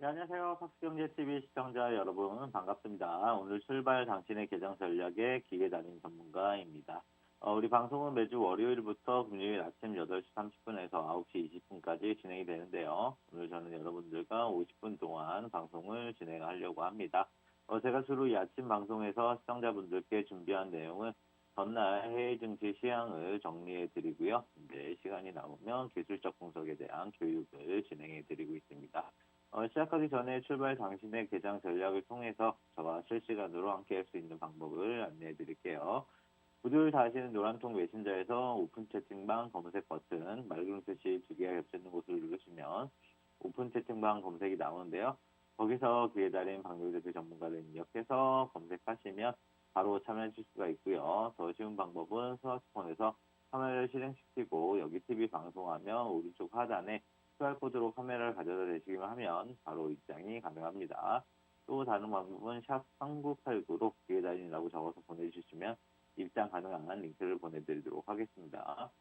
네, 안녕하세요. 팍스경제TV 시청자 여러분 반갑습니다. 오늘 출발 당신의 계정 전략의 기계달인 전문가입니다. 우리 방송은 매주 월요일부터 금요일 아침 8시 30분에서 9시 20분까지 진행이 되는데요. 오늘 저는 여러분들과 50분 동안 방송을 진행하려고 합니다. 제가 주로 이 아침 방송에서 시청자분들께 준비한 내용은 전날 해외 증시 시향을 정리해 드리고요. 이제 시간이 남으면 기술적 분석에 대한 교육을 진행해 드리고 있습니다. 시작하기 전에 출발 당신의 계장 전략을 통해서 저와 실시간으로 함께 할 수 있는 방법을 안내해 드릴게요. 무료를 다하시는 노란통 메신저에서 오픈 채팅방 검색 버튼, 맑은 표시 두 개가 겹쳐있는 곳을 누르시면 오픈 채팅방 검색이 나오는데요. 거기서 그에 달인 방송대표 전문가를 입력해서 검색하시면 바로 참여하실 수가 있고요. 더 쉬운 방법은 스마트폰에서 카메라를 실행시키고 여기 TV 방송하면 오른쪽 하단에 QR코드로 카메라를 가져다 대시기만 하면 바로 입장이 가능합니다. 또 다른 방법은 샵 3989로 기회 달인이라고 적어서 보내주시면 입장 가능한 링크를 보내드리도록 하겠습니다.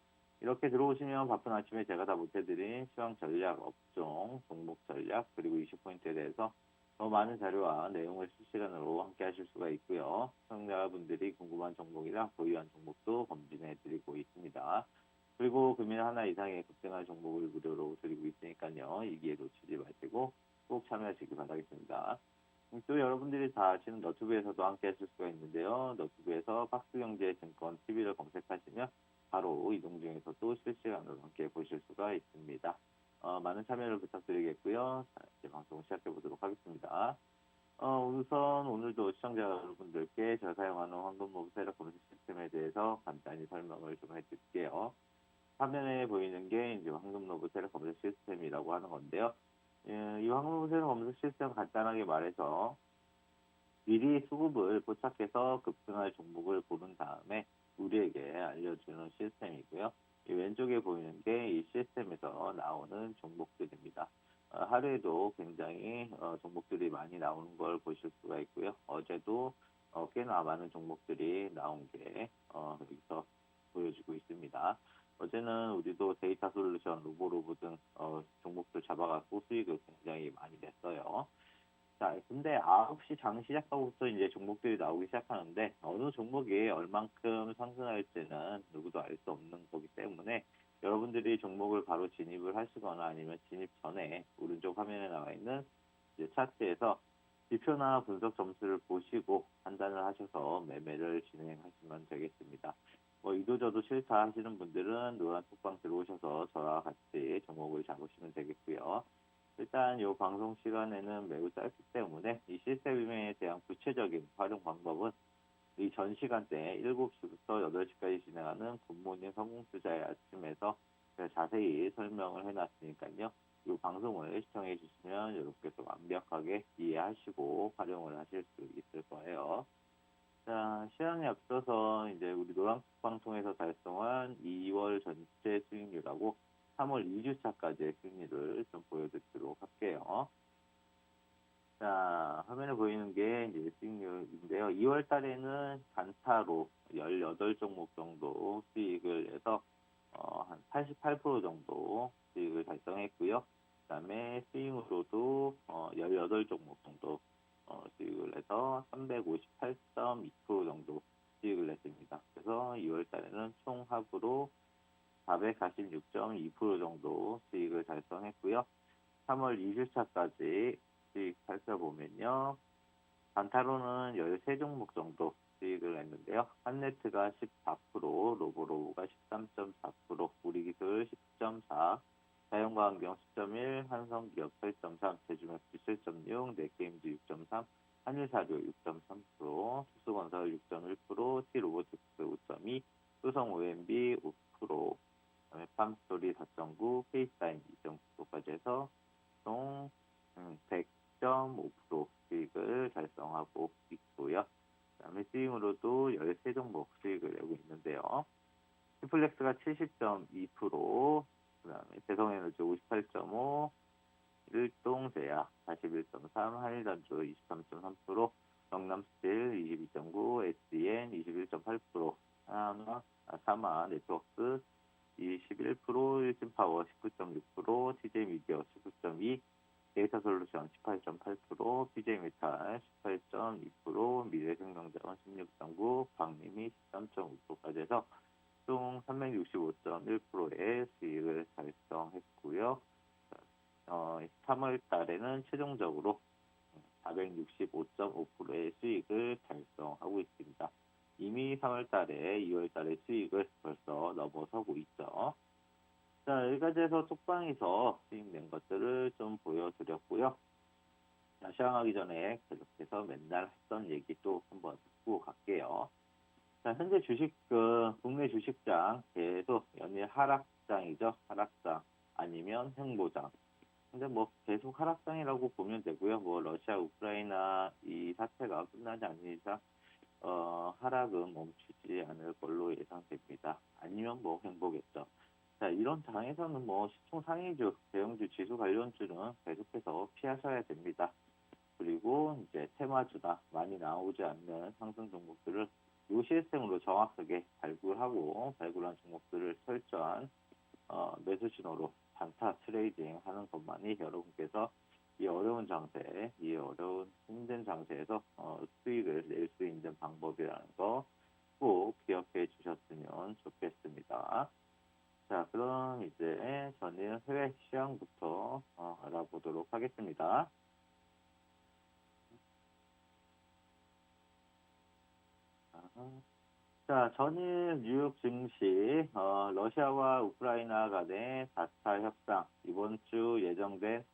이렇게 들어오시면 바쁜 아침에 제가 다 못해드린 시황 전략, 업종, 종목 전략, 그리고 이슈포인트에 대해서 더 많은 자료와 내용을 실시간으로 함께 하실 수가 있고요. 시청자분들이 궁금한 종목이나 보유한 종목도 검진해드리고 있습니다. 그리고 금일 하나 이상의 급등한 종목을 무료로 드리고 있으니까요. 이 기회 놓치지 마시고 꼭 참여하시기 바라겠습니다. 또 여러분들이 다 아시는 너튜브에서도 함께 하실 수가 있는데요. 너튜브에서 박스경제증권 TV를 검색하시면 바로 이동 중에서도 실시간으로 함께 보실 수가 있습니다. 많은 참여를 부탁드리겠고요. 자, 이제 방송 시작해 보도록 하겠습니다. 우선 오늘도 시청자 여러분들께 제가 사용하는 황금모브 세력 검색 시스템에 대해서 간단히 설명을 좀 해드릴게요. 화면에 보이는 게 이제 황금로브 세력 검색 시스템이라고 하는 건데요. 이 황금로브 세력 검색 시스템 간단하게 말해서 미리 수급을 포착해서 급등할 종목을 고른 다음에 우리에게 알려주는 시스템이고요. 이 왼쪽에 보이는 게 이 시스템에서 나오는 종목들입니다. 하루에도 굉장히 종목들이 많이 나오는 걸 보실 수가 있고요. 어제도 꽤나 많은 종목들이 나온 게 여기서 보여지고 있습니다. 어제는 우리도 데이터 솔루션, 로보로브 등 종목들 잡아갖고 수익을 굉장히 많이 냈어요. 자, 근데 9시 장 시작하고부터 이제 종목들이 나오기 시작하는데 어느 종목이 얼만큼 상승할지는 누구도 알 수 없는 거기 때문에 여러분들이 종목을 바로 진입을 하시거나 아니면 진입 전에 오른쪽 화면에 나와 있는 이제 차트에서 지표나 분석 점수를 보시고 판단을 하셔서 매매를 진행하시면 되겠습니다. 이도저도 싫다 하시는 분들은 노란 톡방 들어오셔서 저와 같이 종목을 잡으시면 되겠고요. 일단 이 방송 시간에는 매우 짧기 때문에 이 시스템에 대한 구체적인 활용 방법은 이 전 시간대 7시부터 8시까지 진행하는 굿모닝 성공투자의 아침에서 제가 자세히 설명을 해놨으니까요. 이 방송을 시청해 주시면 이렇게 좀 완벽하게 이해하시고 활용을 하실 수 있을 거예요. 자, 시황에 앞서서 이제 우리 노란톡방 통해서 달성한 2월 전체 수익률하고 3월 2주차까지의 수익률을 좀 보여드리도록 할게요. 자, 화면에 보이는 게 이제 수익률인데요. 2월 달에는 단타로 18종목 정도 수익을 내서 한 88% 정도 수익을 달성했고요. 그다음에 스윙으로도 18종목 정도 수익을 내서 358.2% 정도 수익을 냈습니다. 그래서 2월 달에는 총 합으로 446.2% 정도 수익을 달성했고요. 3월 2주차까지 수익 살펴보면요. 단타로는 13종목 정도 수익을 냈는데요. 한네트가 14%, 로보로브가 13.4%, 우리기술 10.4%, 자연과환경 10.1%, 한성기업 8.3%, 제주맥주 7.6%, 넷게임즈 6.3%, 한일사료 6.3%, 투수건설 6.1%, T로보틱스 5.2%, 효성 OMB 5%, 그다음에 팜스토리 4.9%, 케이스타임 2.9%까지 해서 총 100.5% 수익을 달성하고 있고요. 그다음에 스윙으로도 13종목 수익을 내고 있는데요. 시플렉스가 70.2%, 그다음에 대성에너지 58.5%, 일동제약 41.3%, 한일단조 23.3%, 경남스틸 22.9%, SDN 21.8%, 사마 네트워크 21%, 일진파워 19.6%, TJ미디어 19.2%, 데이터솔루션 18.8%, BJ메탈 18.2%, 미래생명자원 16.9%, 광림이 13.5%까지 해서 총 365.1%의 수익을 달성했고요. 3월 달에는 최종적으로 465.5%의 수익을 달성하고 있습니다. 이미 3월 달에 2월 달의 수익을 벌써 넘어서고 있죠. 자, 여기까지 해서 톡방에서 수익 낸 것들을 좀 보여드렸고요. 자, 시작하기 전에 계속해서 맨날 했던 얘기 또 한번 듣고 갈게요. 자, 현재 국내 주식장 계속 연일 하락장이죠. 하락장 아니면 횡보장. 근데 뭐 계속 하락장이라고 보면 되고요. 뭐 러시아, 우크라이나 이 사태가 끝나지 않는 이상 하락은 멈추지 않을 걸로 예상됩니다. 아니면 뭐 횡보겠죠. 자, 이런 장에서는 뭐 시총 상위주, 대형주, 지수 관련주는 계속해서 피하셔야 됩니다. 그리고 이제 테마주나 많이 나오지 않는 상승 종목들을 이 시스템으로 정확하게 발굴한 종목들을 철저한 매수 신호로 단타 트레이딩 하는 것만이 여러분께서 이 어려운 힘든 장세에서 수익을 낼 수 있는 방법이라는 거 꼭 기억해 주셨으면 좋겠습니다. 자, 그럼 이제 저는 해외 시황부터 알아보도록 하겠습니다. 자, 전일 뉴욕 증시 러시아와 우크라이나 간의 4차 협상 이번 주 예정된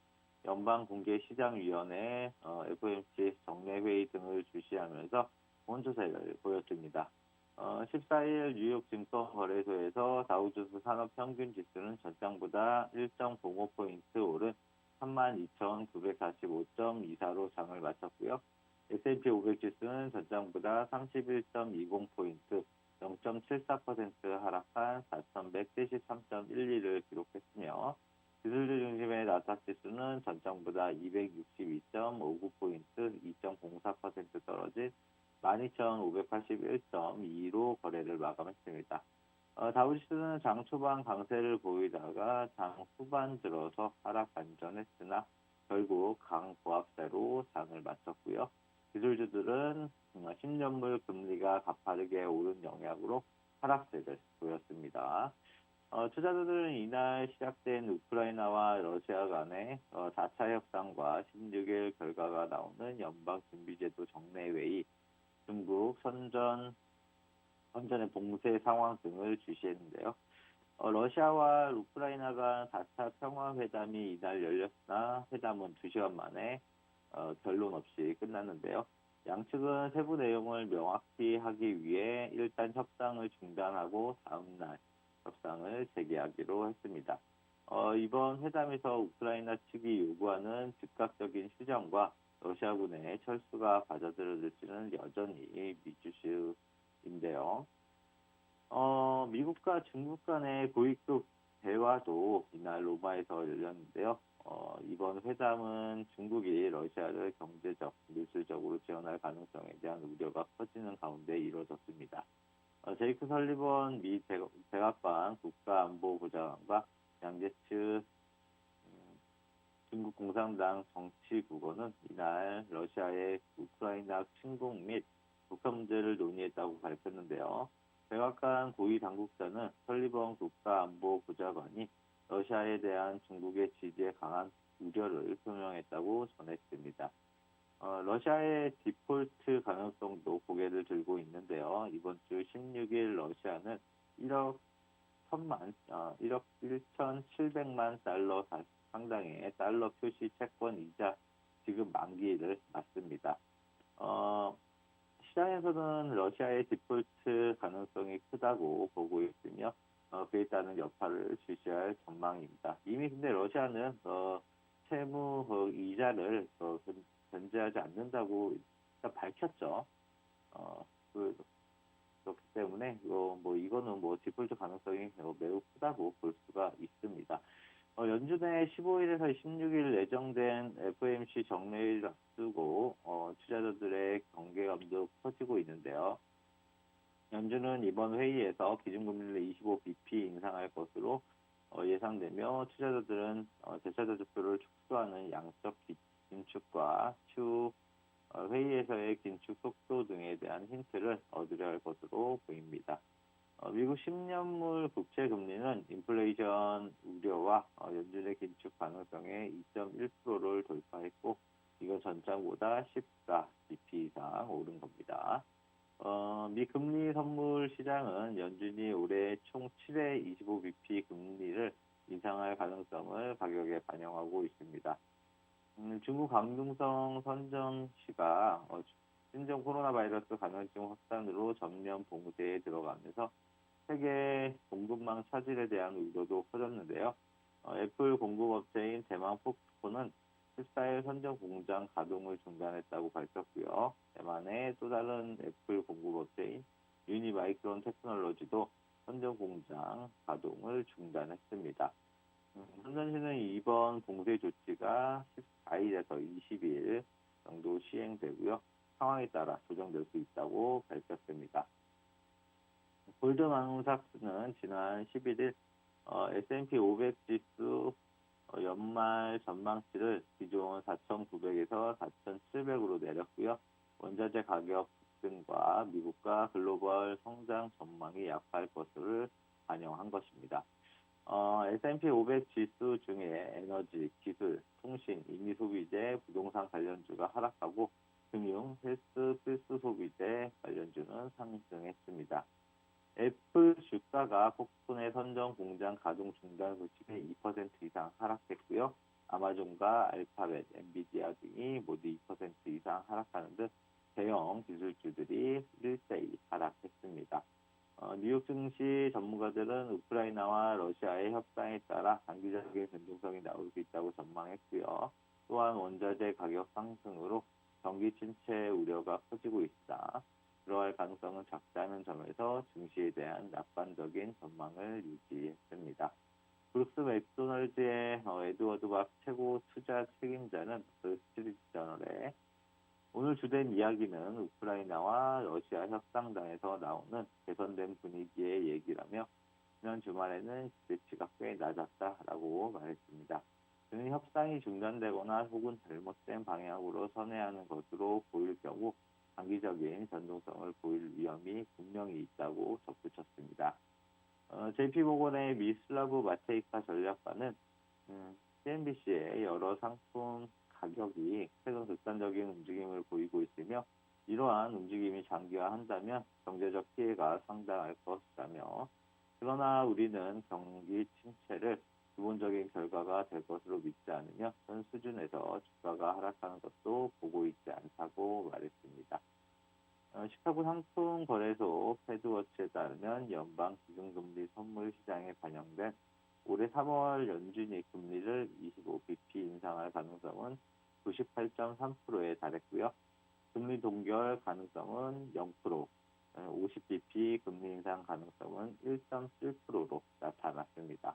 연방공개시장위원회 FOMC 정례회의 등을 주시하면서 원조세를 보였습니다. 14일 뉴욕 증권거래소에서 다우존스 산업평균지수는 전장보다 1.05포인트 오른 32,945.24로 장을 마쳤고요. S&P 500 지수는 전장보다 31.20포인트, 0.74% 하락한 4,173.12를 기록했으며 기술주 중심의 나스닥 지수는 전장보다 262.59포인트, 2.04% 떨어진 12,581.2로 거래를 마감했습니다. 다우지수는 장 초반 강세를 보이다가 장 후반 들어서 하락 반전했으나 결국 강보합세로 장을 마쳤고요. 기술주들은 10년물 금리가 가파르게 오른 영향으로 하락세를 보였습니다. 투자자들은 이날 시작된 우크라이나와 러시아 간의 4차 협상과 16일 결과가 나오는 연방준비제도 정례회의, 중국 선전의 봉쇄 상황 등을 주시했는데요. 러시아와 우크라이나 간 4차 평화회담이 이날 열렸으나 회담은 2시간 만에 결론 없이 끝났는데요. 양측은 세부 내용을 명확히 하기 위해 일단 협상을 중단하고 다음날 협상을 재개하기로 했습니다. 이번 회담에서 우크라이나 측이 요구하는 즉각적인 휴전과 러시아군의 철수가 받아들여질지는 여전히 미지수인데요. 미국과 중국 간의 고위급 대화도 이날 로마에서 열렸는데요. 이번 회담은 중국이 러시아를 경제적, 미술적으로 지원할 가능성에 대한 우려가 커지는 가운데 이루어졌습니다. 제이크 설리번 미 백악관 국가안보보좌관과 양제츠 중국 공산당 정치국어는 이날 러시아의 우크라이나 침공 및 북한 문제를 논의했다고 밝혔는데요. 백악관 고위 당국자는 설리번 국가안보보좌관이 러시아에 대한 중국의 지지에 강한 우려를 표명했다고 전했습니다. 러시아의 디폴트 가능성도 고개를 들고 있는데요. 이번 주 16일 러시아는 1억 1,700만 달러 상당의 달러 표시 채권 이자 지급 만기를 맞습니다. 시장에서는 러시아의 디폴트 가능성이 크다고 보고 있으며 그에 따른 여파를 주시할 전망입니다. 이미 근데 러시아는 채무 이자를 변제하지 않는다고 일단 밝혔죠. 그렇기 때문에 이거는 디폴트 가능성이 매우 크다고 볼 수가 있습니다. 연준의 15일에서 16일 예정된 FOMC 정례를 앞두고 투자자들의 경계감도 커지고 있는데요. 연준은 이번 회의에서 기준금리를 25bp 인상할 것으로 예상되며 투자자들은 대차자 지표를 축소하는 양적 긴축과 추후 회의에서의 긴축 속도 등에 대한 힌트를 얻으려 할 것으로 보입니다. 미국 10년물 국채 금리는 인플레이션 우려와 연준의 긴축 가능성에 2.1%를 돌파했고, 이거 전장보다 14bp 이상 오른 겁니다. 미 금리 선물 시장은 연준이 올해 총 7회 25bp 금리를 인상할 가능성을 가격에 반영하고 있습니다. 중국 강동성 선정시가 신종 코로나 바이러스 감염증 확산으로 전면 봉쇄에 들어가면서 세계 공급망 차질에 대한 우려도 커졌는데요. 애플 공급업체인 대만 폭스콘은 14일 선정 공장 가동을 중단했다고 밝혔고요. 대만의 또 다른 애플 공급업체인 유니마이크론 테크놀로지도 선정 공장 가동을 중단했습니다. 선전시는 이번 봉쇄 조치가 14일에서 20일 정도 시행되고요. 상황에 따라 조정될 수 있다고 밝혔습니다. 골드만삭스는 지난 11일 S&P 500 지수 연말 전망치를 기존 4,900에서 4,700으로 내렸고요. 원자재 가격 급등과 미국과 글로벌 성장 전망이 약할 것을 반영한 것입니다. S&P 500 지수 중에 에너지, 기술, 통신, 임의 소비재, 부동산 관련주가 하락하고 금융, 헬스, 필수 소비재 관련주는 상승했습니다. 애플 주가가 폭스콘의 선정 공장 가동 중단 소식에 2% 이상 하락했고요. 아마존과 알파벳, 엔비디아 등이 모두 2% 이상 하락하는 등 대형 기술주들이 1대2 하락했습니다. 뉴욕 증시 전문가들은 우크라이나와 러시아의 협상에 따라 단기적인 변동성이 나올 수 있다고 전망했고요. 또한 원자재 가격 상승으로 경기 침체 우려가 커지고 있다. 그러할 가능성은 작다는 점에서 증시에 대한 낙관적인 전망을 유지했습니다. 브룩스 맥도널드의 에드워드 박 최고 투자 책임자는 스트리트저널에 오늘 주된 이야기는 우크라이나와 러시아 협상단에서 나오는 개선된 분위기의 얘기라며 지난 주말에는 기대치가 꽤 낮았다라고 말했습니다. 그는 협상이 중단되거나 혹은 잘못된 방향으로 선회하는 것으로 보일 경우 장기적인 변동성을 보일 위험이 분명히 있다고 덧붙였습니다. JP모건의 미슬라브 마테이카 전략가는 CNBC의 여러 상품 가격이 최근 극단적인 움직임을 보이고 있으며 이러한 움직임이 장기화한다면 경제적 피해가 상당할 것이라며, 그러나 우리는 경기 침체를 기본적인 결과가 될 것으로 믿지 않으며 현 수준에서 주가가 하락하는 것도 보고 있지 않다고 말했습니다. 시카고 상품거래소 패드워치에 따르면 연방 기준금리 선물 시장에 반영된 올해 3월 연준이 금리를 25bp 인상할 가능성은 98.3%에 달했고요. 금리 동결 가능성은 0%, 50bp 금리 인상 가능성은 1.7%로 나타났습니다.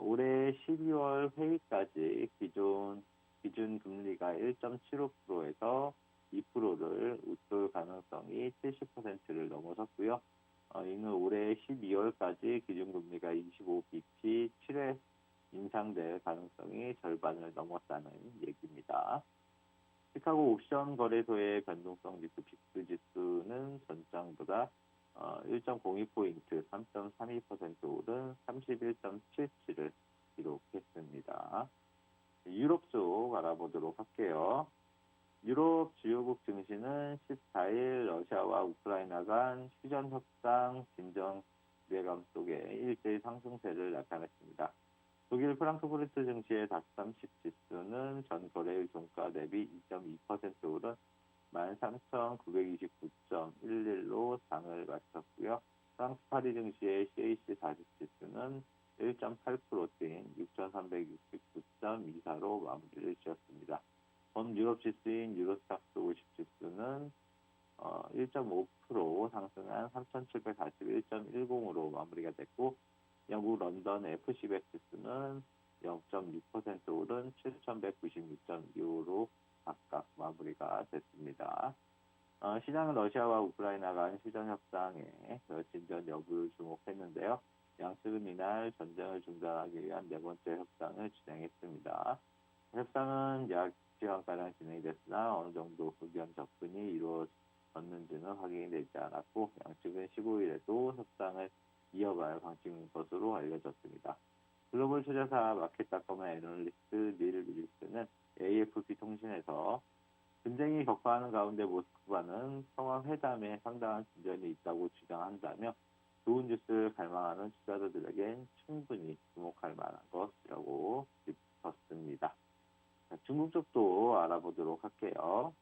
올해 12월 회의까지 기준 금리가 1.75%에서 2%를 웃돌 가능성이 70%를 넘어섰고요. 이는 올해 12월까지 기준금리가 25bp 7회 인상될 가능성이 절반을 넘었다는 얘기입니다. 시카고 옵션 거래소의 변동성 지수 빅스 지수는 전장보다 1.02포인트 3.32% 오른 31.77을 기록했습니다. 유럽 쪽 알아보도록 할게요. 유럽 주요국 증시는 14일 러시아와 우크라이나 간 휴전 협상 진전 기대감 속에 일제히 상승세를 나타냈습니다. 독일 프랑크푸르트 증시의 닷30 지수는 전 거래일 종가 대비 2.2% 오른 13,929.11로 장을 마쳤고요. 프랑스 파리 증시의 CAC40 지수는 1.8% 뛴 6,369.24로 마무리를 지었습니다. 전 유럽 지수인 유로스탁스 50 지수는 1.5% 상승한 3,741.10으로 마무리가 됐고, 영국 런던 FC100 지수는 0.6% 오른 7,196.25로 각각 마무리가 됐습니다. 시장은 러시아와 우크라이나 간 휴전 협상의 진전 여부를 주목했는데요. 양측은 이날 전쟁을 중단하기 위한 네 번째 협상을 진행했습니다. 협상은 약 2시간가량 진행됐으나 어느 정도 의견 접근이 이루어졌는지는 확인이 되지 않았고 양측은 15일에도 협상을 이어갈 방침인 것으로 알려졌습니다. 글로벌 투자사 마켓닷컴의 애널리스트 닐 윌리스는 AFP 통신에서 분쟁이 격화하는 가운데 모스크바는 평화 회담에 상당한 진전이 있다고 주장한다며 좋은 뉴스를 갈망하는 투자자들에겐 충분히 주목할 만한 것이라고 짚었습니다. 중국 쪽도 알아보도록 할게요.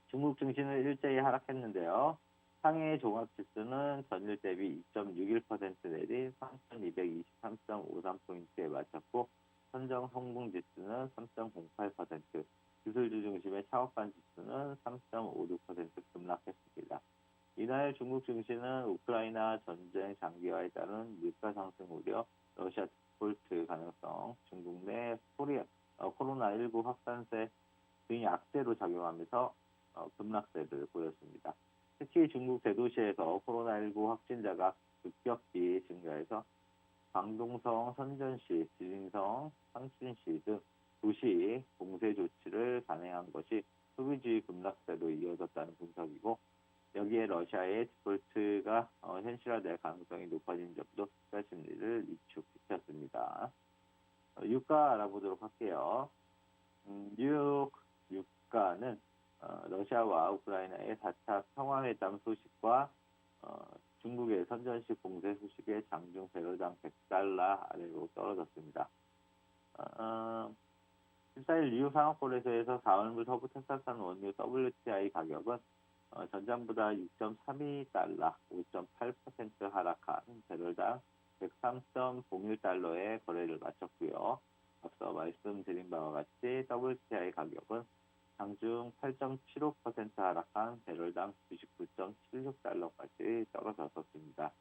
중국 증시는 일제히 하락했는데요. 상해 종합지수는 전일 대비 2.61% 내린 3,223.53포인트에 마쳤고 선정 성공지수는 3.08%, 기술주 중심의 창업관 지수는 3.56% 급락했습니다. 이날 중국 증시는 우크라이나 전쟁 장기화에 따른 물가 상승 우려, 러시아 디폴트 가능성, 중국 내 코로나19 확산세 등이 악재로 작용하면서 급락세를 보였습니다. 특히 중국 대도시에서 코로나19 확진자가 급격히 증가해서 광동성, 선전시, 지린성, 상춘시 등 도시 봉쇄 조치를 단행한 것이 소비주의 급락세로 이어졌다는 분석이고, 여기에 러시아의 디폴트가 현실화될 가능성이 높아진 점도 투자 심리를 위축시켰습니다. 유가 알아보도록 할게요. 뉴욕 유가는 러시아와 우크라이나의 4차 평화회담 소식과 중국의 선전식 봉쇄 소식에 장중 배럴당 $100 아래로 떨어졌습니다. 14일 뉴욕 상업거래소에서 4월물 서부 텍사스산 원유 WTI 가격은 전장보다 6.32달러, 5.8% 하락한 배럴당 $103.01에 거래를 마쳤고요. 앞서 말씀드린 바와 같이 WTI 가격은 장중 8.75% 하락한 배럴당 99.76달러까지 떨어졌었습니다.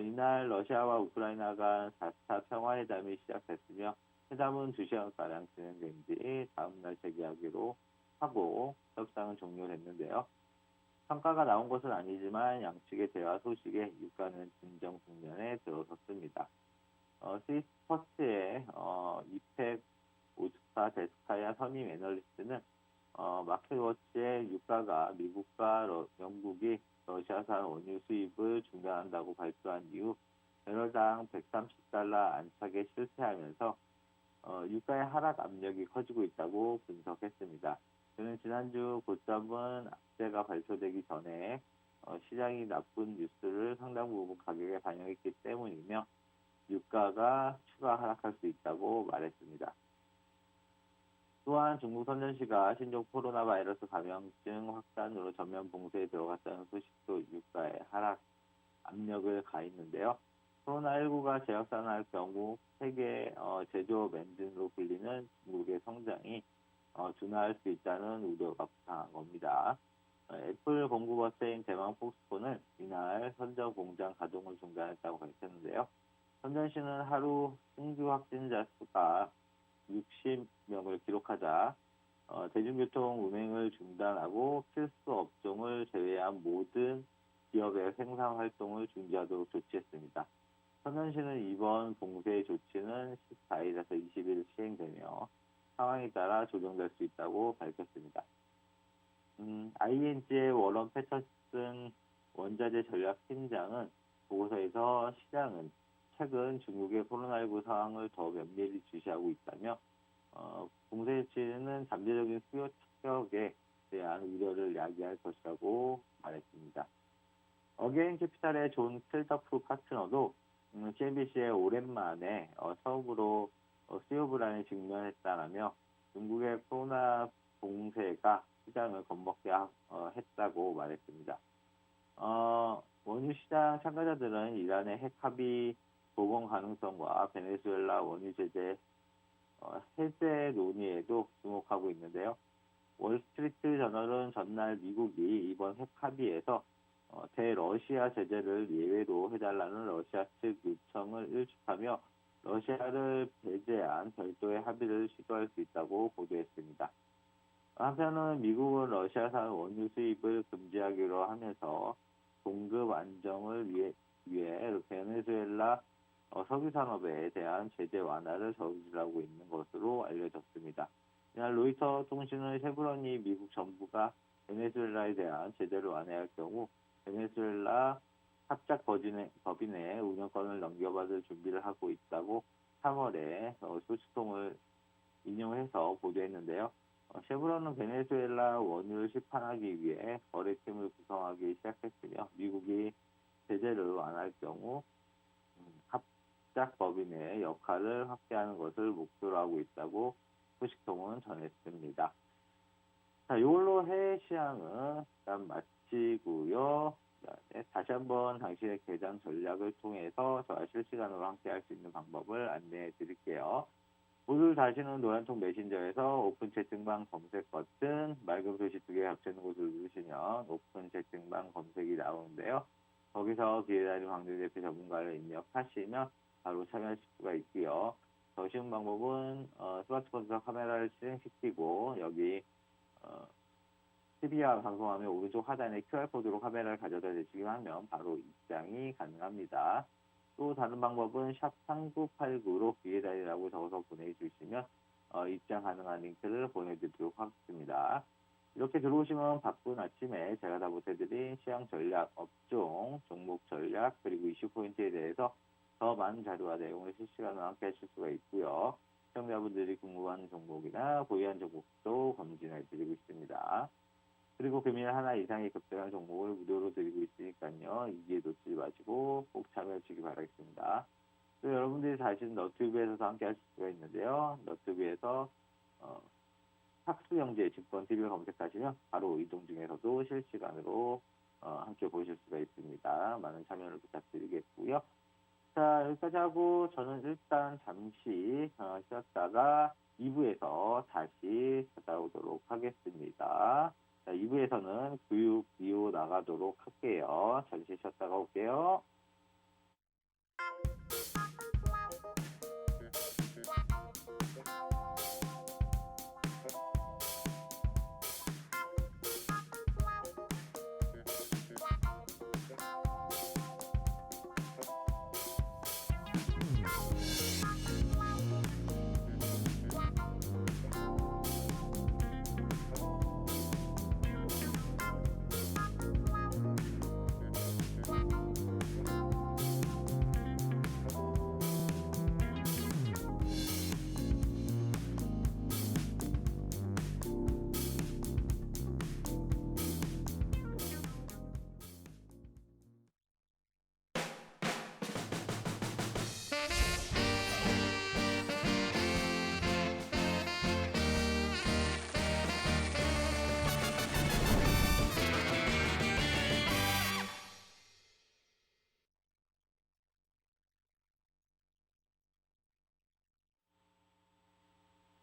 이날 러시아와 우크라이나 간 4차 평화회담이 시작됐으며 회담은 2시간가량 진행된 뒤 다음날 재개하기로 하고 협상은 종료됐는데요. 성과가 나온 것은 아니지만 양측의 대화 소식에 유가는 진정 국면에 들어섰습니다. 스위스퍼스의 이펙 오주카 데스카야 선임 애널리스트는 마켓워치의 유가가 미국과 영국이 러시아산 원유 수입을 중단한다고 발표한 이후 배럴당 $130 안착에 실패하면서 유가의 하락 압력이 커지고 있다고 분석했습니다. 그는 지난주 고점은 악재가 발표되기 전에 시장이 나쁜 뉴스를 상당 부분 가격에 반영했기 때문이며 유가가 추가 하락할 수 있다고 말했습니다. 또한 중국 선전시가 신종 코로나 바이러스 감염증 확산으로 전면 봉쇄에 들어갔다는 소식도 유가에 하락 압력을 가했는데요. 코로나19가 재확산할 경우 세계 제조업 엔진으로 불리는 중국의 성장이 둔화할 수 있다는 우려가 부상한 겁니다. 애플 공급업체인 대만 폭스콘은 이날 선전 공장 가동을 중단했다고 밝혔는데요. 선전시는 하루 신규 확진자 수가 60명을 기록하자 대중교통 운행을 중단하고 필수 업종을 제외한 모든 기업의 생산 활동을 중지하도록 조치했습니다. 선전시는 이번 봉쇄 조치는 14일에서 20일 시행되며 상황에 따라 조정될 수 있다고 밝혔습니다. ING의 워런 패터슨 원자재 전략팀장은 보고서에서 시장은 최근 중국의 코로나19 상황을 더 면밀히 주시하고 있다며 봉쇄 조치는 잠재적인 수요 타격에 대한 우려를 야기할 것이라고 말했습니다. 어게인 캐피탈의 존 필더프 파트너도 CNBC에 오랜만에 처음으로 수요 불안에 직면했다라며 중국의 코로나 봉쇄가 시장을 겁먹게 했다고 말했습니다. 원유 시장 참가자들은 이란의 핵 합의 복원 가능성과 베네수엘라 원유 제재 해제 논의에도 주목하고 있는데요. 월스트리트 저널은 전날 미국이 이번 핵 합의에서 대러시아 제재를 예외로 해달라는 러시아 측 요청을 일축하며 러시아를 배제한 별도의 합의를 시도할 수 있다고 보도했습니다. 한편은 미국은 러시아산 원유 수입을 금지하기로 하면서 공급 안정을 위해 위해 베네수엘라 석유 산업에 대한 제재 완화를 저지르고 있는 것으로 알려졌습니다. 이날 로이터 통신은 쉐브론이 미국 정부가 베네수엘라에 대한 제재를 완화할 경우 베네수엘라 합작 법인의 운영권을 넘겨받을 준비를 하고 있다고 3월에 소식통을 인용해서 보도했는데요. 쉐브론은 베네수엘라 원유를 시판하기 위해 거래팀을 구성하기 시작했으며 미국이 제재를 완화할 경우 합작 법인의 역할을 확대하는 것을 목표로 하고 있다고 소식통은 전했습니다. 자, 이걸로 해외 시황은 일단 마치고요. 다시 한번 당신의 계좌 전략을 통해서 저와 실시간으로 함께 할 수 있는 방법을 안내해 드릴게요. 모두 다시는 노란통 메신저에서 오픈 채팅방 검색 버튼, 맑은 표시 2개 합쳐있는 곳을 누르시면 오픈 채팅방 검색이 나오는데요. 거기서 기회다님 광주대표 전문가를 입력하시면 바로 참여하실 수가 있고요. 더 쉬운 방법은 스마트폰에서 카메라를 실행시키고 여기 TV와 방송하면 오른쪽 하단에 QR코드로 카메라를 가져다 대시기만 하면 바로 입장이 가능합니다. 또 다른 방법은 샵 3989로 기회다니라고 적어서 보내주시면 입장 가능한 링크를 보내드리도록 하겠습니다. 이렇게 들어오시면 바쁜 아침에 제가 다 못해드린 시황 전략, 업종, 종목 전략, 그리고 이슈 포인트에 대해서 더 많은 자료와 내용을 실시간으로 함께 하실 수가 있고요. 시청자분들이 궁금한 종목이나 보유한 종목도 검진해드리고 있습니다. 그리고 금일 하나 이상의 급등한 종목을 무료로 드리고 있으니까요. 이 기회 놓치지 마시고 꼭 참여해 주시기 바라겠습니다. 또 여러분들이 사실 너튜브에서도 함께 하실 수가 있는데요. 너튜브에서 학수영재 증권TV를 검색하시면 바로 이동 중에서도 실시간으로 함께 보실 수가 있습니다. 많은 참여를 부탁드리겠고요. 자, 여기까지 하고 저는 일단 잠시 쉬었다가 2부에서 다시 찾아오도록 하겠습니다. 자, 2부에서는 교육 비오 나가도록 할게요. 잠시 쉬었다가 올게요.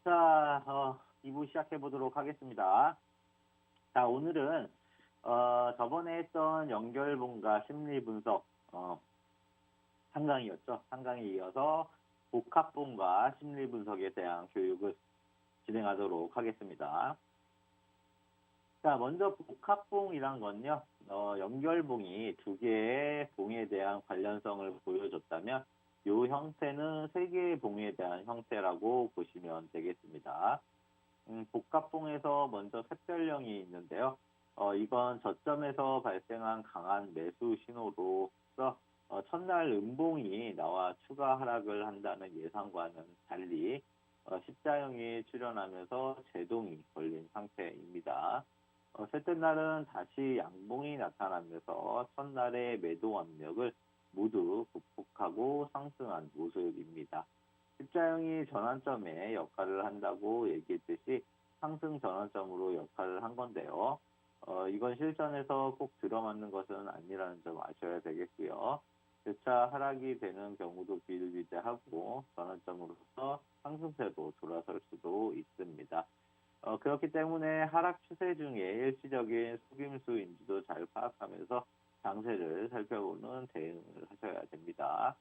자, 2부 시작해 보도록 하겠습니다. 자, 오늘은 저번에 했던 연결분과 심리 분석 3강이었죠. 3강에 이어서 복합분과 심리 분석에 대한 교육을 진행하도록 하겠습니다. 자, 먼저 복합봉이란 건요, 연결봉이 두 개의 봉에 대한 관련성을 보여줬다면 이 형태는 세 개의 봉에 대한 형태라고 보시면 되겠습니다. 복합봉에서 먼저 샛별령이 있는데요. 이건 저점에서 발생한 강한 매수 신호로서 첫날 음봉이 나와 추가 하락을 한다는 예상과는 달리 십자형이 출현하면서 제동이 걸린 상태입니다. 셋째 날은 다시 양봉이 나타나면서 첫날의 매도 압력을 모두 극복하고 상승한 모습입니다. 십자형이 전환점에 역할을 한다고 얘기했듯이 상승 전환점으로 역할을 한 건데요. 이건 실전에서 꼭 들어맞는 것은 아니라는 점 아셔야 되겠고요. 재차 하락이 되는 경우도 비일비재하고 전환점으로서 상승세도 돌아설 수도 있습니다. 그렇기 때문에 하락 추세 중에 일시적인 속임수인지도 잘 파악하면서 장세를 살펴보는 대응을 하셔야 됩니다.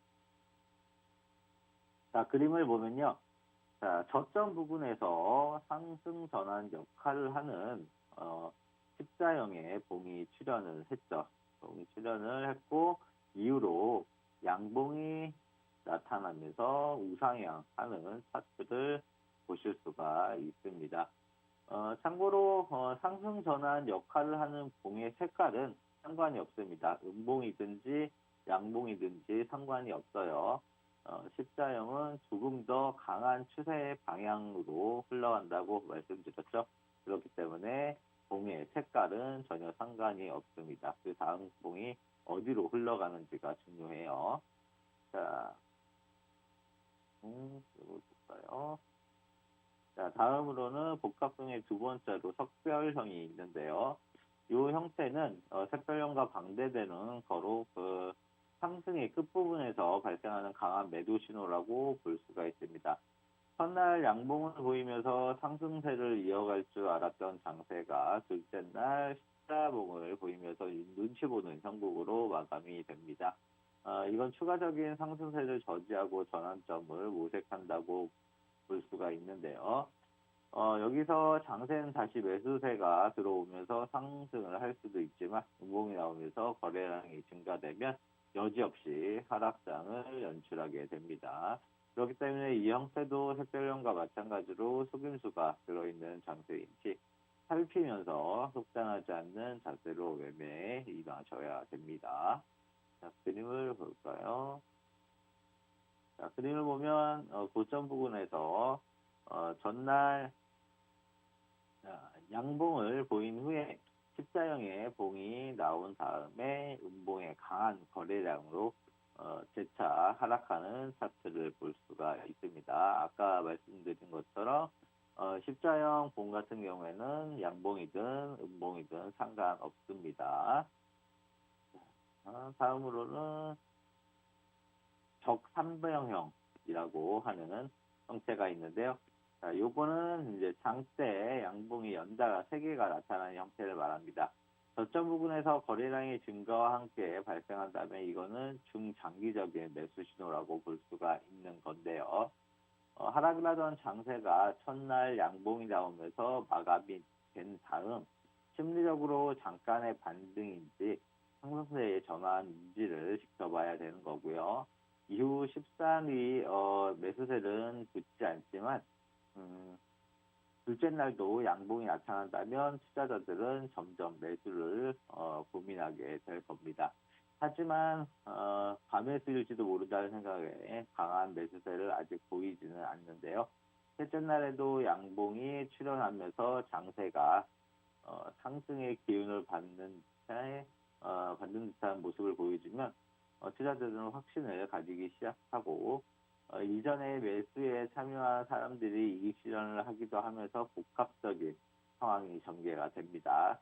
자, 그림을 보면요. 자, 저점 부분에서 상승 전환 역할을 하는 십자형의 봉이 출현을 했죠. 봉이 출현을 했고 이후로 양봉이 나타나면서 우상향하는 차트를 보실 수가 있습니다. 참고로 상승 전환 역할을 하는 봉의 색깔은 상관이 없습니다. 음봉이든지 양봉이든지 상관이 없어요. 십자형은 조금 더 강한 추세의 방향으로 흘러간다고 말씀드렸죠. 그렇기 때문에 봉의 색깔은 전혀 상관이 없습니다. 그 다음 봉이 어디로 흘러가는지가 중요해요. 자, 이거 볼까요? 자, 다음으로는 복합성의 두 번째로 석별형이 있는데요. 이 형태는 색별형과 반대되는 거로 상승의 끝부분에서 발생하는 강한 매도 신호라고 볼 수가 있습니다. 첫날 양봉을 보이면서 상승세를 이어갈 줄 알았던 장세가 둘째 날 십자봉을 보이면서 눈치 보는 형국으로 마감이 됩니다. 이건 추가적인 상승세를 저지하고 전환점을 모색한다고 볼 수가 있는데요. 여기서 장세는 다시 매수세가 들어오면서 상승을 할 수도 있지만 음봉이 나오면서 거래량이 증가되면 여지없이 하락장을 연출하게 됩니다. 그렇기 때문에 이 형태도 색별형과 마찬가지로 속임수가 들어있는 장세인지 살피면서 속단하지 않는 자세로 매매에 임하셔야 됩니다. 자, 그림을 볼까요? 자, 그림을 보면 고점 부근에서 전날 양봉을 보인 후에 십자형의 봉이 나온 다음에 음봉의 강한 거래량으로 재차 하락하는 차트를 볼 수가 있습니다. 아까 말씀드린 것처럼 십자형 봉 같은 경우에는 양봉이든 음봉이든 상관없습니다. 다음으로는 적삼배형이라고 하는 형태가 있는데요. 자, 요거는 이제 장대 양봉이 연달아 3개가 나타나는 형태를 말합니다. 저점 부분에서 거래량의 증가와 함께 발생한다면 이거는 중장기적인 매수 신호라고 볼 수가 있는 건데요. 하락을 하던 장세가 첫날 양봉이 나오면서 마감이 된 다음 심리적으로 잠깐의 반등인지 상승세의 전환인지를 지켜봐야 되는 거고요. 이후 13일 매수세는 붙지 않지만 둘째 날도 양봉이 나타난다면 투자자들은 점점 매수를 고민하게 될 겁니다. 하지만 과매수일지도 모른다는 생각에 강한 매수세를 아직 보이지는 않는데요. 셋째 날에도 양봉이 출현하면서 장세가 상승의 기운을 받는 듯한 모습을 보여주면 투자자들은 확신을 가지기 시작하고 이전에 매수에 참여한 사람들이 이익 실현을 하기도 하면서 복합적인 상황이 전개가 됩니다.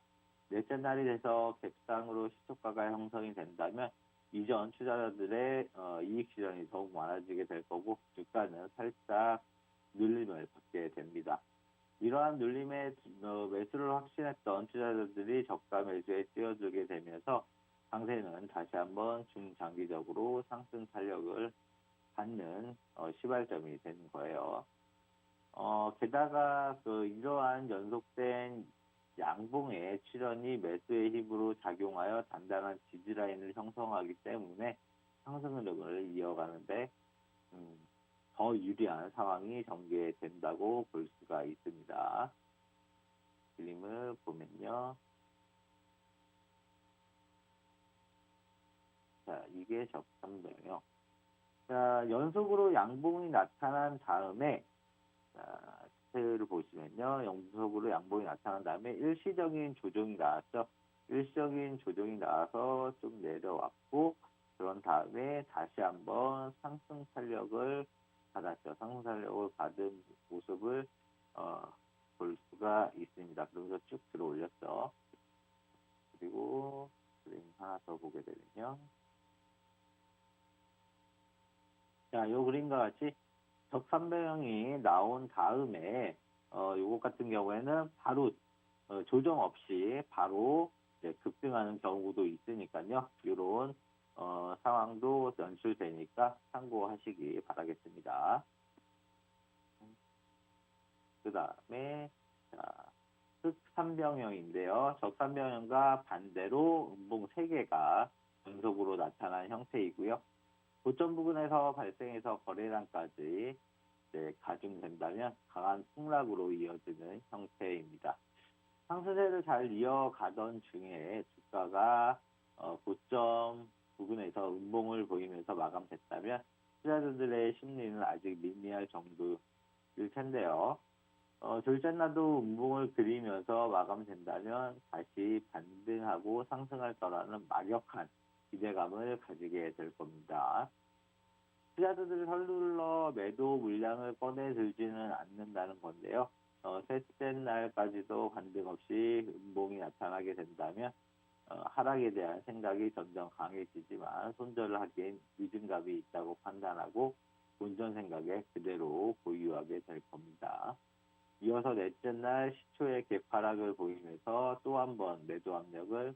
넷째 날이 돼서 갭상으로 시초가가 형성이 된다면 이전 투자자들의 이익 실현이 더욱 많아지게 될 거고 주가는 살짝 눌림을 받게 됩니다. 이러한 눌림의 매수를 확신했던 투자자들이 저가 매수에 뛰어들게 되면서 장세는 다시 한번 중장기적으로 상승 탄력을 받는 시발점이 되는 거예요. 게다가 이러한 연속된 양봉의 출현이 매수의 힘으로 작용하여 단단한 지지라인을 형성하기 때문에 상승 흐름을 이어가는데 더 유리한 상황이 전개된다고 볼 수가 있습니다. 그림을 보면요. 자, 이게 적삼배요. 자, 연속으로 양봉이 나타난 다음에 차트를 보시면요. 연속으로 양봉이 나타난 다음에 일시적인 조정이 나왔죠. 일시적인 조정이 나와서 좀 내려왔고 그런 다음에 다시 한번 상승 탄력을 받았죠. 상승 탄력을 받은 모습을 볼 수가 있습니다. 그러면서 쭉 들어 올렸죠. 그리고 그림 하나 더 보게 되면요. 자, 이 그림과 같이 적삼배형이 나온 다음에 요것 같은 경우에는 바로 조정 없이 바로 급등하는 경우도 있으니까요. 이런 상황도 연출되니까 참고하시기 바라겠습니다. 그 다음에 흑삼병형인데요. 적삼병형과 반대로 음봉 3개가 연속으로 나타난 형태이고요. 고점 부근에서 발생해서 거래량까지 가중된다면 강한 폭락으로 이어지는 형태입니다. 상승세를 잘 이어가던 중에 주가가 고점 부근에서 음봉을 보이면서 마감됐다면 투자자들의 심리는 아직 미미할 정도일 텐데요. 둘째 날도 음봉을 그리면서 마감된다면 다시 반등하고 상승할 거라는 막역한 기대감을 가지게 될 겁니다. 투자자들이 서둘러 매도 물량을 꺼내 들지는 않는다는 건데요. 셋째 날까지도 반등 없이 음봉이 나타나게 된다면 하락에 대한 생각이 점점 강해지지만 손절을 하기엔 늦은 값이 있다고 판단하고 본전 생각에 그대로 보유하게 될 겁니다. 이어서 넷째 날 시초의 개파락을 보이면서 또 한 번 매도 압력을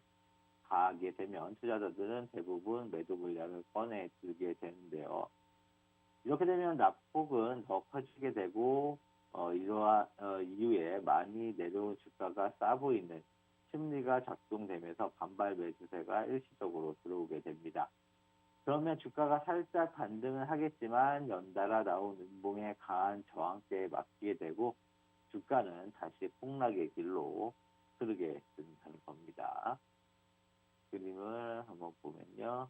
가하게 되면 투자자들은 대부분 매도 물량을 꺼내 들게 되는데요. 이렇게 되면 낙폭은 더 커지게 되고 이러한 이후에 많이 내려온 주가가 싸 보이는 심리가 작동되면서 반발 매수세가 일시적으로 들어오게 됩니다. 그러면 주가가 살짝 반등은 하겠지만 연달아 나온 음봉의 강한 저항대에 막히게 되고 주가는 다시 폭락의 길로 흐르게 된다는 겁니다. 그림을 한번 보면요.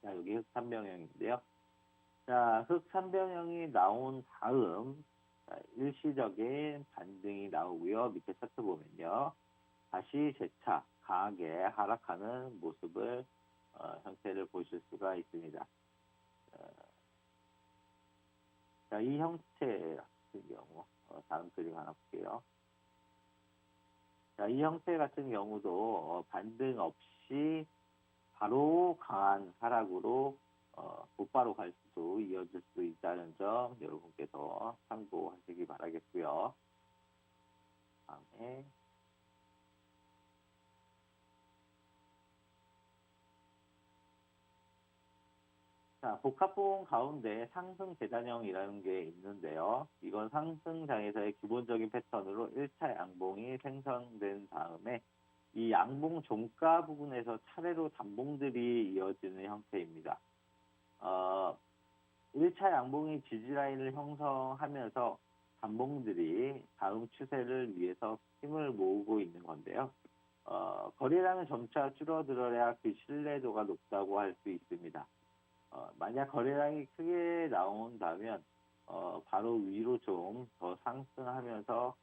자, 여기 흑삼병형인데요. 자, 흑삼병형이 나온 다음 일시적인 반등이 나오고요. 밑에 차트 보면요. 다시 재차 강하게 하락하는 모습을 형태를 보실 수가 있습니다. 자, 이 형태 같은 경우 다음 그림 하나 볼게요. 자, 이 형태 같은 경우도 반등 없이 바로 강한 하락으로 곧바로 갈 수도 이어질 수 있다는 점 여러분께서 참고하시기 바라겠고요. 다음에 자, 복합봉 가운데 상승 계단형이라는 게 있는데요. 이건 상승장에서의 기본적인 패턴으로 1차 양봉이 생성된 다음에 이 양봉 종가 부분에서 차례로 단봉들이 이어지는 형태입니다. 1차 양봉이 지지라인을 형성하면서 단봉들이 다음 추세를 위해서 힘을 모으고 있는 건데요. 거래량은 점차 줄어들어야 그 신뢰도가 높다고 할 수 있습니다. 만약 거래량이 크게 나온다면 바로 위로 좀 더 상승하면서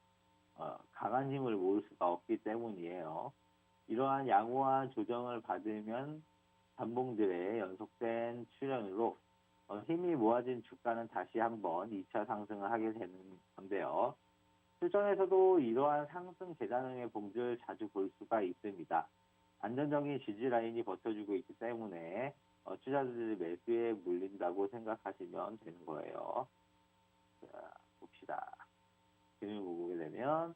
강한 힘을 모을 수가 없기 때문이에요. 이러한 양호한 조정을 받으면 단봉들의 연속된 출현으로 힘이 모아진 주가는 다시 한번 2차 상승을 하게 되는 건데요. 실전에서도 이러한 상승 계단형의 봉들을 자주 볼 수가 있습니다. 안정적인 지지 라인이 버텨주고 있기 때문에 투자자들이 매수에 물린다고 생각하시면 되는 거예요. 자, 봅시다. 그림을 보게 되면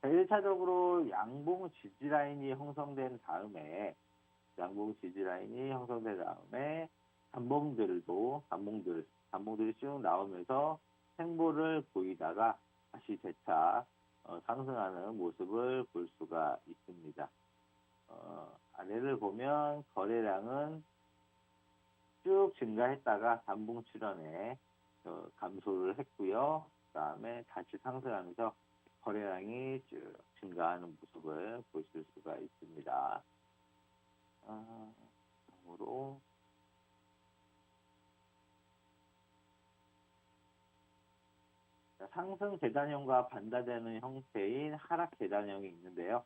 1차적으로 양봉 지지 라인이 형성된 다음에 단봉들이 쭉 나오면서 횡보를 보이다가 다시 재차 상승하는 모습을 볼 수가 있습니다. 아래를 보면 거래량은 쭉 증가했다가 단봉 출현에 감소를 했고요. 그 다음에 다시 상승하면서 거래량이 쭉 증가하는 모습을 보실 수가 있습니다. 다음으로 상승 계단형과 반대되는 형태인 하락 계단형이 있는데요.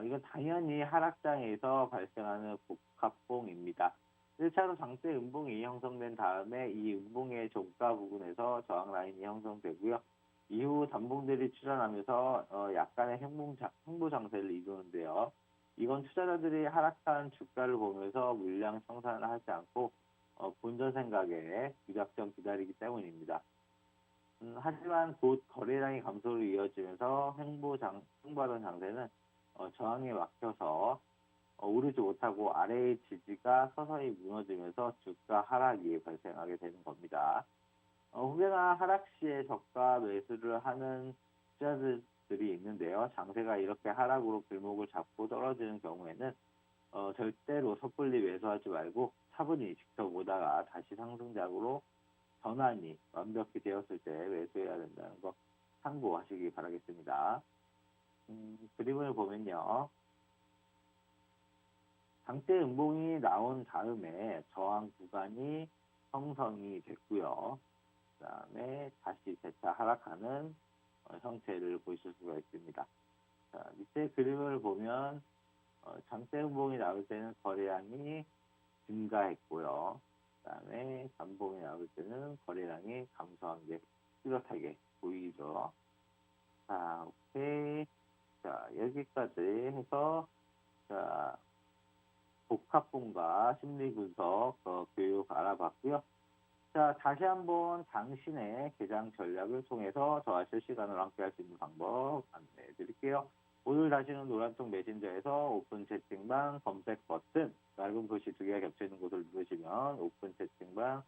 이건 당연히 하락장에서 발생하는 복합봉입니다. 1차로 장대 음봉이 형성된 다음에 이 음봉의 종가 부분에서 저항 라인이 형성되고요. 이후 단봉들이 출현하면서 약간의 횡보 장세를 이루는데요. 이건 투자자들이 하락한 주가를 보면서 물량 청산을 하지 않고 본전 생각에 무작정 기다리기 때문입니다. 하지만 곧 거래량이 감소로 이어지면서 횡보하던 장세는 저항에 막혀서 오르지 못하고 아래의 지지가 서서히 무너지면서 주가 하락이 발생하게 되는 겁니다. 후배나 하락 시에 저가 매수를 하는 것들이 있는데요. 장세가 이렇게 하락으로 길목을 잡고 떨어지는 경우에는 절대로 섣불리 매수하지 말고 차분히 지켜보다가 다시 상승작으로 전환이 완벽히 되었을 때 매수해야 된다는 거 참고하시기 바라겠습니다. 그림을 보면요. 장대 음봉이 나온 다음에 저항 구간이 형성이 됐고요. 그 다음에 다시 재차 하락하는 형태를 보실 수가 있습니다. 자, 밑에 그림을 보면 장대 음봉이 나올 때는 거래량이 증가했고요. 그 다음에 단봉이 나올 때는 거래량이 감소한 게 뚜렷하게 보이죠. 자, 오케이. 자, 여기까지 해서 자, 복합봉과 심리 분석 교육 알아봤고요. 자, 다시 한번 당신의 계장 전략을 통해서 저와 실시간으로 함께 할 수 있는 방법 안내해 드릴게요. 오늘 다시는 노란통 메신저에서 오픈 채팅방 검색 버튼, 얇은 글씨 2개가 겹쳐있는 곳을 누르시면 오픈 채팅방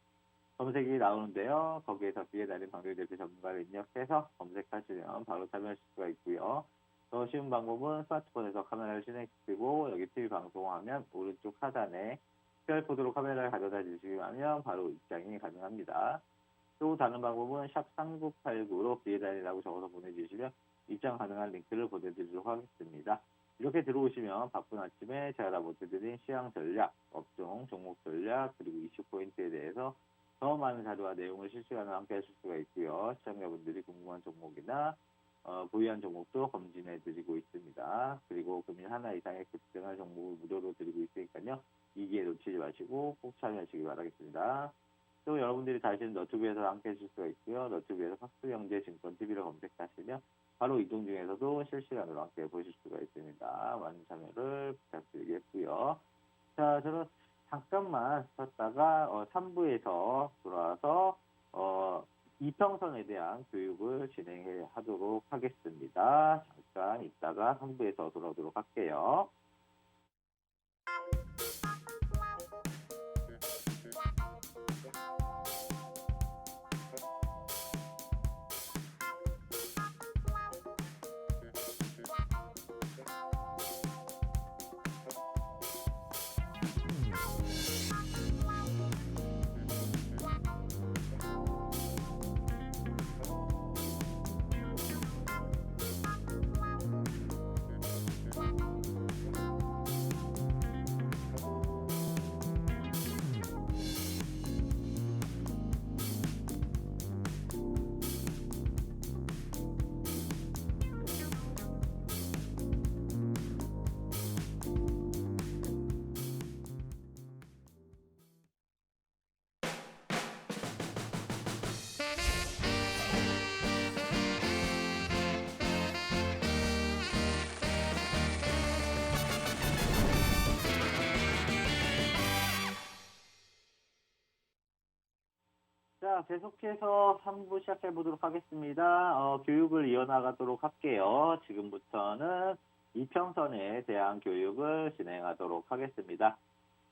검색이 나오는데요. 거기에서 뒤에 달린 방송 대표 전문가를 입력해서 검색하시면 바로 참여하실 수가 있고요. 더 쉬운 방법은 스마트폰에서 카메라를 실행시키고 여기 TV 방송하면 오른쪽 하단에 QR코드로 카메라를 가져다 주시면 바로 입장이 가능합니다. 또 다른 방법은 샵 3989로 비에달이라고 적어서 보내주시면 입장 가능한 링크를 보내드리도록 하겠습니다. 이렇게 들어오시면 바쁜 아침에 제가 다 못해드린 시황 전략, 업종, 종목 전략, 그리고 이슈 포인트에 대해서 더 많은 자료와 내용을 실시간으로 함께 하실 수가 있고요. 시청자분들이 궁금한 종목이나 보유한 종목도 검진해드리고 있습니다. 그리고 금일 하나 이상의 급등할 종목을 무료로 드리고 있으니까요. 이 기회 놓치지 마시고 꼭 참여하시기 바라겠습니다. 또 여러분들이 다시는 너튜브에서 함께 하실 수가 있고요. 너튜브에서 박수경제증권TV를 검색하시면 바로 이동 중에서도 실시간으로 함께 보실 수가 있습니다. 많은 참여를 부탁드리겠고요. 자, 저는 잠깐만 쉬었다가 3부에서 돌아와서 이평선에 대한 교육을 진행하도록 하겠습니다. 잠깐 있다가 3부에서 돌아오도록 할게요. 자, 계속해서 3부 시작해 보도록 하겠습니다. 교육을 이어나가도록 할게요. 지금부터는 이평선에 대한 교육을 진행하도록 하겠습니다.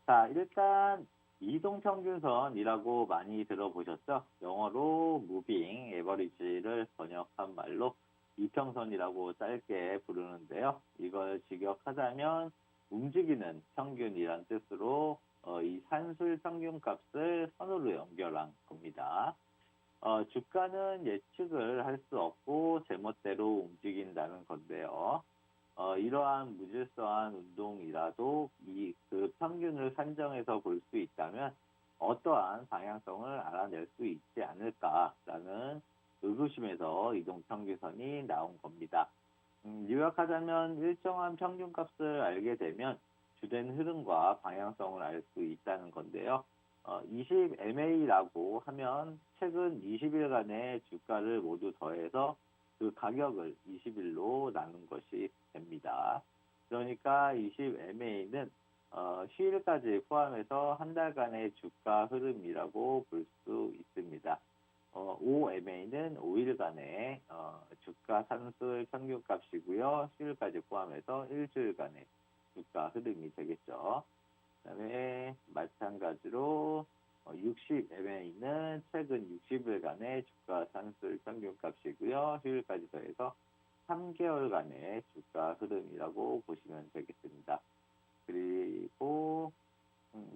자, 일단 이동평균선이라고 많이 들어보셨죠? 영어로 무빙 에버리지를 번역한 말로 이평선이라고 짧게 부르는데요. 이걸 직역하자면 움직이는 평균이란 뜻으로 이 산술 평균값을 선으로 연결한 겁니다. 주가는 예측을 할 수 없고 제멋대로 움직인다는 건데요. 이러한 무질서한 운동이라도 그 평균을 산정해서 볼 수 있다면 어떠한 방향성을 알아낼 수 있지 않을까라는 의구심에서 이동평균선이 나온 겁니다. 요약하자면 일정한 평균값을 알게 되면 주된 흐름과 방향성을 알 수 있다는 건데요. 20MA라고 하면 최근 20일간의 주가를 모두 더해서 그 가격을 20일로 나눈 것이 됩니다. 그러니까 20MA는 휴일까지 포함해서 한 달간의 주가 흐름이라고 볼 수 있습니다. 5MA는 5일간의 주가 산술 평균값이고요. 휴일까지 포함해서 일주일간의 주가 흐름이 되겠죠. 그 다음에 마찬가지로 60MA는 최근 60일간의 주가 산술 평균값이고요. 휴일까지 더해서 3개월간의 주가 흐름이라고 보시면 되겠습니다. 그리고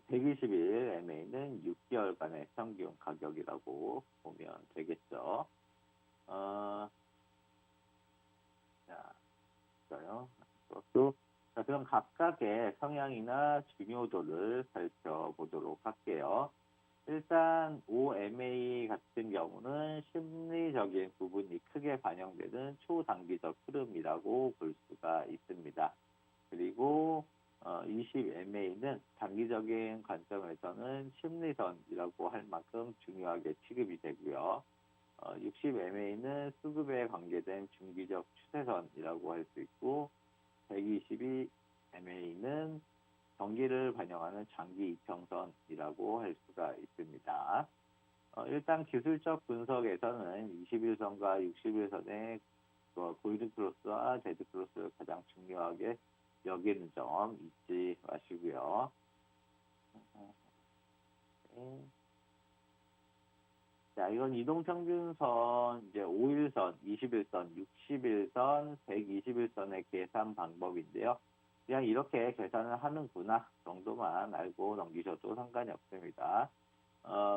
120일 MA는 6개월간의 평균 가격이라고 보면 되겠죠. 자, 볼까요? 자, 그럼 각각의 성향이나 중요도를 살펴보도록 할게요. 일단 OMA 같은 경우는 심리적인 부분이 크게 반영되는 초단기적 흐름이라고 볼 수가 있습니다. 그리고 20MA는 단기적인 관점에서는 심리선이라고 할 만큼 중요하게 취급이 되고요. 60MA는 수급에 관계된 중기적 추세선이라고 할 수 있고, 122MA는 경기를 반영하는 장기 이평선이라고 할 수가 있습니다. 일단 기술적 분석에서는 21선과 61선의 골든 크로스와 데드 크로스를 가장 중요하게 여기는 점 잊지 마시고요. 자, 이건 이동평균선, 이제 5일선, 21선, 61선, 121선의 계산 방법인데요. 그냥 이렇게 계산을 하는구나 정도만 알고 넘기셔도 상관이 없습니다.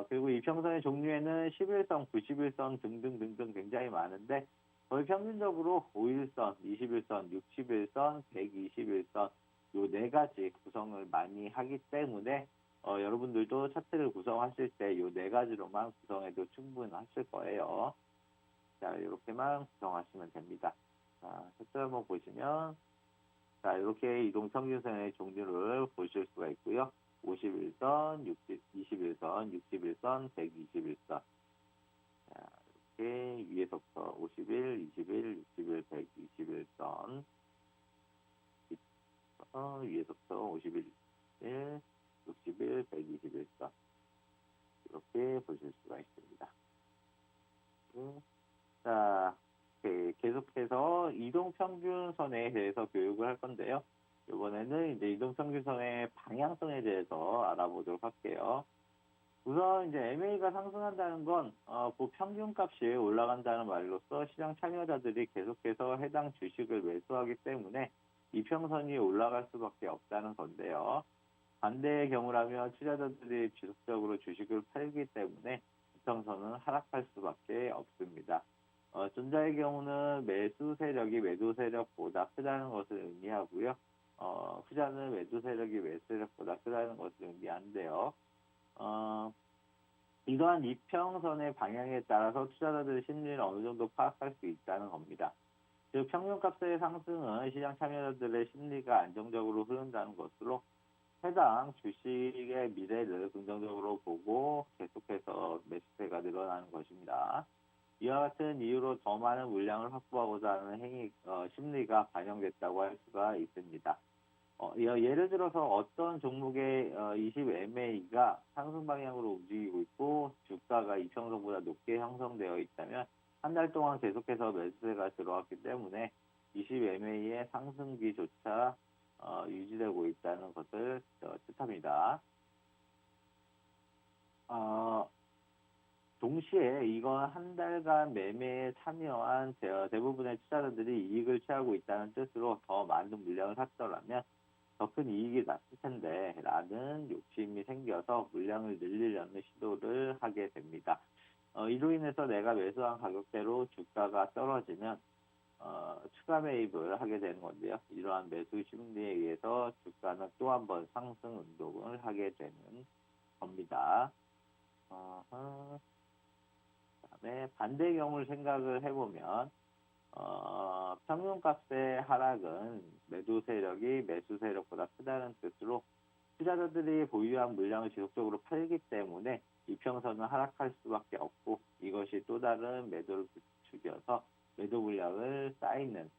그리고 이평선의 종류에는 11선, 91선 등등등등 굉장히 많은데, 거의 평균적으로 5일선, 21선, 61선, 121선 요 네 가지 구성을 많이 하기 때문에 여러분들도 차트를 구성하실 때 요 네 가지로만 구성해도 충분하실 거예요. 자, 이렇게만 구성하시면 됩니다. 자, 차트 한번 보시면, 자, 이렇게 이동평균선의 종류를 보실 수가 있고요. 51선, 21선, 61선, 121선. 자, 이렇게 위에서부터 51, 21, 61, 121선. 위에서부터 51, 61, 121선. 이렇게 보실 수가 있습니다. 자, 계속해서 이동평균선에 대해서 교육을 할 건데요. 이번에는 이제 이동평균선의 방향성에 대해서 알아보도록 할게요. 우선 이제 MA가 상승한다는 건 평균값이 올라간다는 말로써 시장 참여자들이 계속해서 해당 주식을 매수하기 때문에 이평선이 올라갈 수밖에 없다는 건데요. 반대의 경우라면 투자자들이 지속적으로 주식을 팔기 때문에 이평선은 하락할 수밖에 없습니다. 전자의 경우는 매수 세력이 매도 세력보다 크다는 것을 의미하고요. 후자는 매도 세력이 매수 세력보다 크다는 것을 의미하는데요. 이러한 이평선의 방향에 따라서 투자자들의 심리를 어느 정도 파악할 수 있다는 겁니다. 즉 평균값의 상승은 시장 참여자들의 심리가 안정적으로 흐른다는 것으로 해당 주식의 미래를 긍정적으로 보고 계속해서 매수세가 늘어나는 것입니다. 이와 같은 이유로 더 많은 물량을 확보하고자 하는 심리가 반영됐다고 할 수가 있습니다. 예를 들어서 어떤 종목의 20MA가 상승 방향으로 움직이고 있고 주가가 이평선보다 높게 형성되어 있다면 한 달 동안 계속해서 매수세가 들어왔기 때문에 20MA의 상승기조차 유지되고 있다는 것을 뜻합니다. 동시에 이건 한 달간 매매에 참여한 대부분의 투자자들이 이익을 취하고 있다는 뜻으로 더 많은 물량을 샀더라면 더 큰 이익이 났을 텐데 라는 욕심이 생겨서 물량을 늘리려는 시도를 하게 됩니다. 이로 인해서 내가 매수한 가격대로 주가가 떨어지면 추가 매입을 하게 되는 건데요. 이러한 매수 심리에 의해서 주가는 또 한 번 상승 운동을 하게 되는 겁니다. 그다음에 반대 경우를 생각을 해보면 평균값의 하락은 매도 세력이 매수 세력보다 크다는 뜻으로 투자자들이 보유한 물량을 지속적으로 팔기 때문에 이평선은 하락할 수밖에 없고 이것이 또 다른 매도를 부추겨서 매도 물량을 쌓이는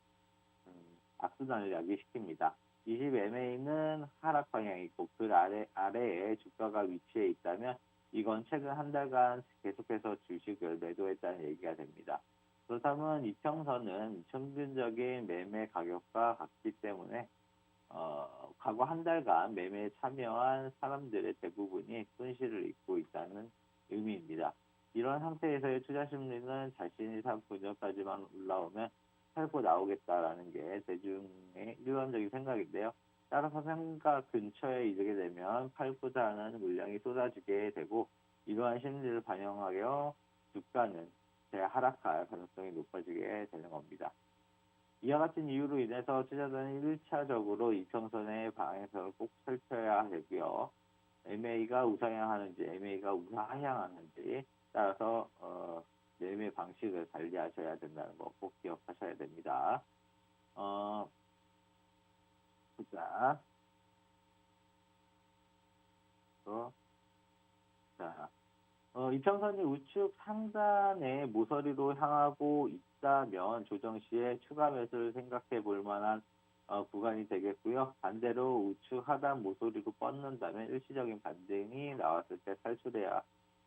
악순환을 야기시킵니다. 20MA는 하락 방향이고 그 아래에 주가가 위치해 있다면 이건 최근 한 달간 계속해서 주식을 매도했다는 얘기가 됩니다. 그렇다면 이평선은 평균적인 매매 가격과 같기 때문에 과거 한 달간 매매에 참여한 사람들의 대부분이 손실을 입고 있다는 의미입니다. 이런 상태에서의 투자 심리는 자신이 산 분전까지만 올라오면 팔고 나오겠다라는 게 대중의 일반적인 생각인데요. 따라서 생각 근처에 이르게 되면 팔고자 하는 물량이 쏟아지게 되고 이러한 심리를 반영하여 주가는 재하락할 가능성이 높아지게 되는 겁니다. 이와 같은 이유로 인해서 투자자는 1차적으로 이평선의 방향성을 꼭 살펴야 되고요. MA가 우상향하는지 MA가 우하향하는지 따라서 매매 방식을 관리하셔야 된다는 거 꼭 기억하셔야 됩니다. 자, 이평선이 우측 상단의 모서리로 향하고 있다면 조정 시에 추가 매수를 생각해 볼 만한 구간이 되겠고요. 반대로 우측 하단 모서리로 뻗는다면 일시적인 반등이 나왔을 때 탈출해야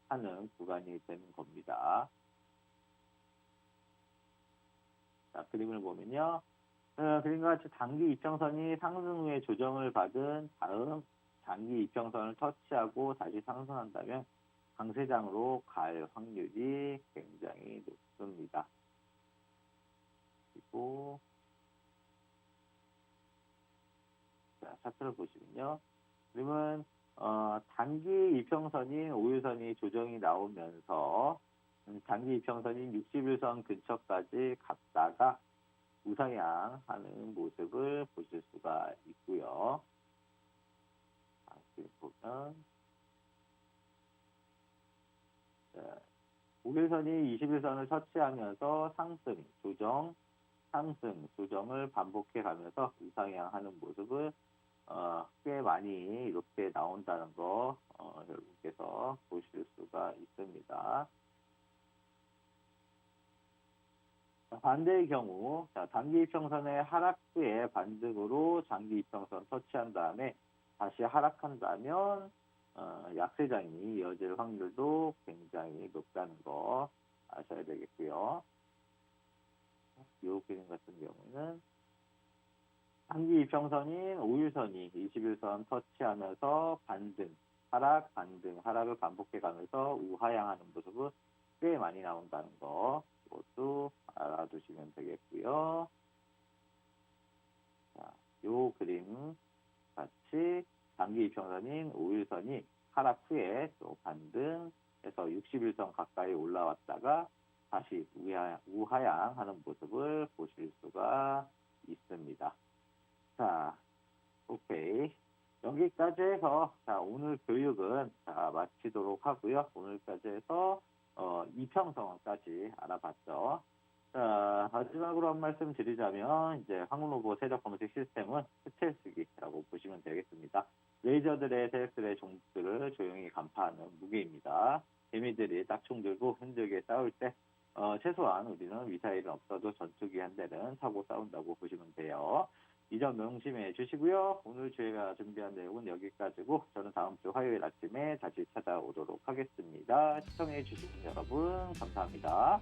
하는 구간이 되는 겁니다. 자, 그림을 보면요. 그림과 같이 단기 이평선이 상승 후에 조정을 받은 다음 장기 이평선을 터치하고 다시 상승한다면 강세장으로 갈 확률이 굉장히 높습니다. 그리고 자, 차트를 보시면요. 그러면 단기 이평선인 5일선이 조정이 나오면서 단기 이평선인 60일선 근처까지 갔다가 우상향하는 모습을 보실 수가 있고요. 보면 5일선이 21선을 터치하면서 상승, 조정을 반복해 가면서 우상향하는 모습을 꽤 많이 이렇게 나온다는 거 여러분께서 보실 수가 있습니다. 반대의 경우 단기 이평선의 하락 후에 반등으로 장기 이평선 터치한 다음에 다시 하락한다면 약세장이 이어질 확률도 굉장히 높다는 거 아셔야 되겠고요. 이 그림 같은 경우는 단기 이평선인 5일선이 21선 터치하면서 반등, 하락을 반복해 가면서 우하향하는 모습은 꽤 많이 나온다는 거 이것도 알아두시면 되겠고요. 자, 이 그림 같이 단기 이평선인 5일선이 하락 후에 또 반등해서 60일선 가까이 올라왔다가 다시 우하향하는 모습을 보실 수가 있습니다. 자, 오케이. 여기까지 해서 오늘 교육은 마치도록 하고요. 오늘까지 해서 이평선까지 알아봤죠. 자, 마지막으로 한 말씀 드리자면 이제 황금로보 세력 검색 시스템은 스텔 쓰기라고 보시면 되겠습니다. 레이저들의 세력들의 종목들을 조용히 간파하는 무기입니다. 개미들이 딱총 들고 힘들게 싸울 때 최소한 우리는 미사일은 없어도 전투기 한 대는 타고 싸운다고 보시면 돼요. 이 점 명심해 주시고요. 오늘 저희가 준비한 내용은 여기까지고 저는 다음 주 화요일 아침에 다시 찾아오도록 하겠습니다. 시청해 주신 여러분 감사합니다.